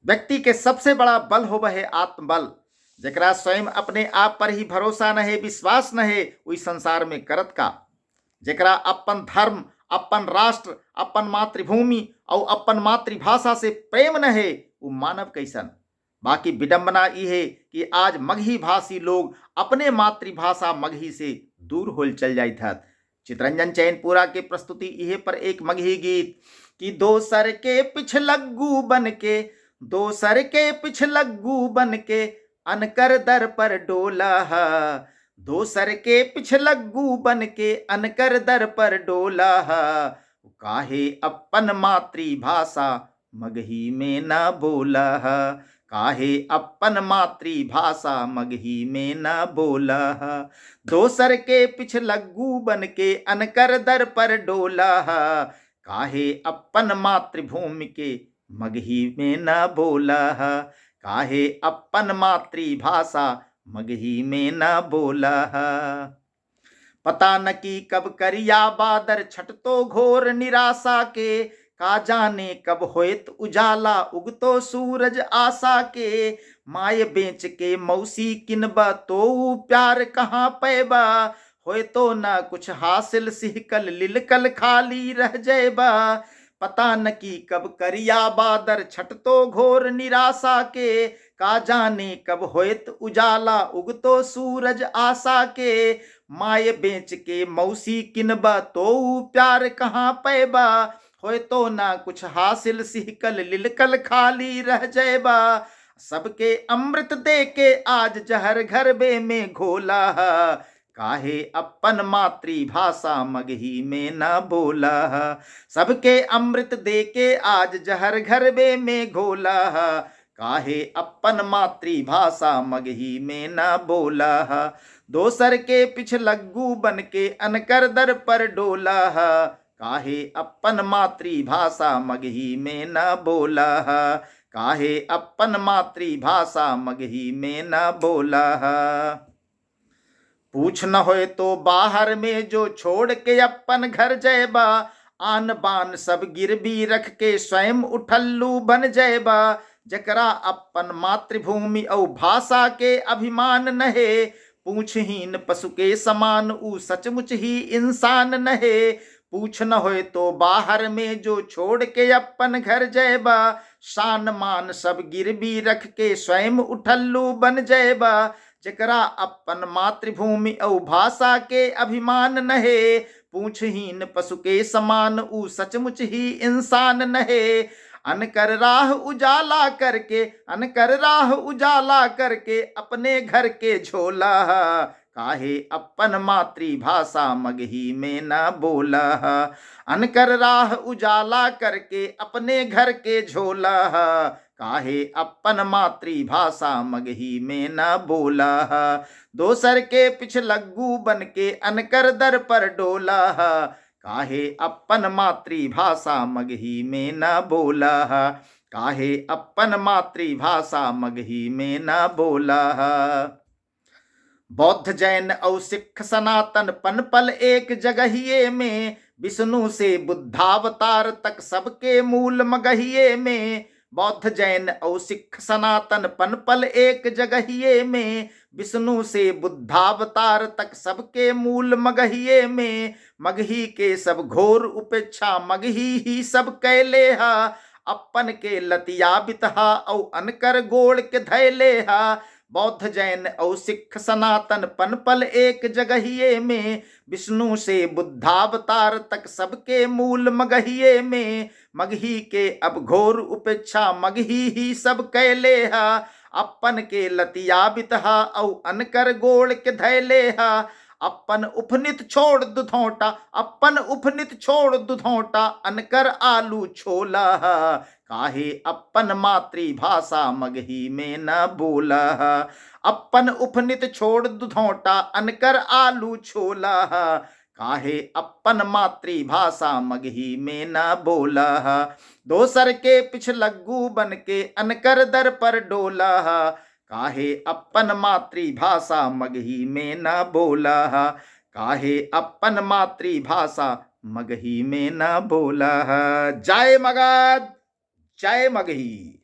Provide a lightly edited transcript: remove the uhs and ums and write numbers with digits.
व्यक्ति के सबसे बड़ा बल हो है आत्मबल। जकरा स्वयं अपने आप पर ही भरोसा नहे, विश्वास नहे, वही संसार में करत का। जकरा अपन धर्म, अपन राष्ट्र, अपन मातृभूमि और अपन मातृभाषा से प्रेम नहे, वो मानव कैसन। बाकी विडंबना ये है कि आज मगही भाषी लोग अपने मातृभाषा मगही से दूर होल चल जाइत हत। चितरंजन चैनपुरा के प्रस्तुति इहे पर एक मगही गीत कि दोसर के पिछलग्गू बन के, दोसर के पिछलग्गू बन के अनकर दर पर डोला है। दोसर के पिछलग्गू बन के अनकर दर पर डोला है। काहे अपन मातृभाषा मगही में न बोला है। काहे अपन मातृभाषा मगही में न बोला है। दोसर के पिछलग्गू बन के अनकर दर पर डोला है। काहे अपन मातृभूमि के मगही में न बोला है। काहे अपन मातृभाषा मगही में न बोला है। पता न की कब करिया बादर छटतो घोर निराशा के, का जाने कब होइत उजाला उगतो सूरज आशा के। माय बेच के मौसी किनबा तो प्यार कहाँ पैबा, होए तो ना कुछ हासिल सिहकल लिलकल खाली रह जाएबा। पता न की कब करिया बादर छटतो घोर निराशा के, का जाने कब होइत उजाला उगतो सूरज आशा के। माय बेच के मौसी किनबा तो प्यार कहाँ पैबा, होए तो ना कुछ हासिल सिहकल लिलकल खाली रह जाएबा। सबके अमृत दे के आज जहर घरबे में घोला है। काहे अपन मातृभाषा मगही में न बोला है। सबके अमृत दे के आज जहर घरबे में घोला है। काहे अपन मातृभाषा मगही में न बोला है। दोसर के पिछलग्गू बन के अनकर दर पर डोला है। काहे अपन मातृभाषा मगही में न बोला है। काहे अपन मातृभाषा मगही में न बोला है। पूछ न होए तो बाहर में जो छोड़ के अपन घर जयबा, आन बान सब गिरवी रख के स्वयं उठल्लू बन जयबा। जकरा अपन मातृभूमि और भाषा के अभिमान नहे, पूछहीन पशु के समान ऊ सचमुच ही इंसान नहे। पूछ न होए तो बाहर में जो छोड़ के अपन घर जयबा, शान मान सब गिरवी रख के स्वयं उठल्लू बन जयबा। जकरा अपन मातृभूमि और भाषा के अभिमान नहे, पूछहीन पशु के समान ऊ सचमुच ही इंसान नहे। अनकर राह उजाला करके, अनकर राह उजाला करके अपने घर के झोला है। काहे अपन मातृभाषा मगही में न बोला है। अनकर राह उजाला करके अपने घर के झोला है। काहे अपन मातृभाषा मगही में न बोला है। दोसर के पिछलग्गू बन के अनकर दर पर डोला है। काहे अपन मातृभाषा मगही में न बोला है। काहे अपन मातृभाषा मगही में न बोला है। बौद्ध जैन और सिख सनातन पनपल एक जगहिए में, विष्णु से बुद्धावतार तक सबके मूल मगहिए में। बौद्ध जैन और सिख सनातन पनपल एक जगहिए में, विष्णु से बुद्धावतार तक सबके मूल मगहिए में। मगही के सब घोर उपेक्षा मगही ही सब कैले हा, अपन के लतिया बितहा और अनकर गोड़ के धैले हा। बौद्ध जैन और सिख सनातन पनपल एक जगहिए में, विष्णु से बुद्धावतार तक सबके मूल मगहिए में। मगही के अब घोर उपेक्षा मगही ही सब कैले हा, अपन के लतिया बितहा और अनकर गोड़ के धैले हा। अपन उपनित छोड़ दुधौटा, अपन उपनित छोड़ दुधौटा अनकर आलू छोला है। काहे अपन मातृभाषा मगही में न बोला है। अपन उपनित छोड़ दुधौटा अनकर आलू छोला है। काहे अपन मातृभाषा मगही में न बोला है। दोसर के पिछलग्गू बन के अनकर दर पर डोला है। काहे अपन मातृभाषा मगही में न बोला है। काहे अपन मातृभाषा मगही में न बोला है। जय मगध, जय मगही।